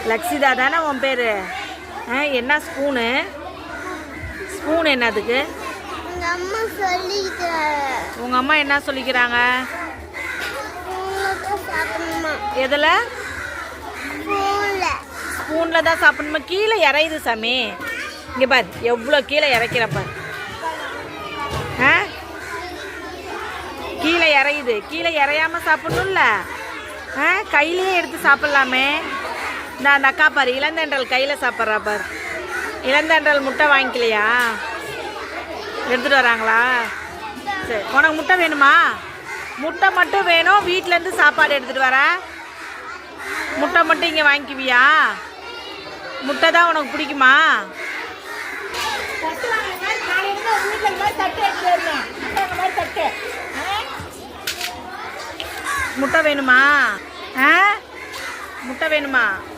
லக்ஷிதா தானே உன் பேர்? என்ன ஸ்பூனு? ஸ்பூன் என்னதுக்கு? உங்கள் அம்மா என்ன சொல்லிக்கிறாங்க? எதில்? ஸ்பூனில் தான் சாப்பிடணுமா? கீழே இறையுது சாமி. இங்கே பார் எவ்வளோ கீழே இறைக்கிறப்ப. கீழே இறையுது. கீழே இறையாமல் சாப்பிட்ணும்ல. கையிலேயே எடுத்து சாப்பிட்லாமே. அந்த அக்கா பாரு இளந்தென்றல் கையில் சாப்பிட்றா பார். இளந்தென்றல் முட்டை வாங்கிக்கலையா? எடுத்துகிட்டு வராங்களா? சரி, உனக்கு முட்டை வேணுமா? முட்டை மட்டும் வேணும். வீட்டிலேருந்து சாப்பாடு எடுத்துகிட்டு வர. முட்டை மட்டும் இங்கே வாங்கிக்குவியா? முட்டை தான் உனக்கு பிடிக்குமா? முட்டை வேணுமா? முட்டை வேணுமா?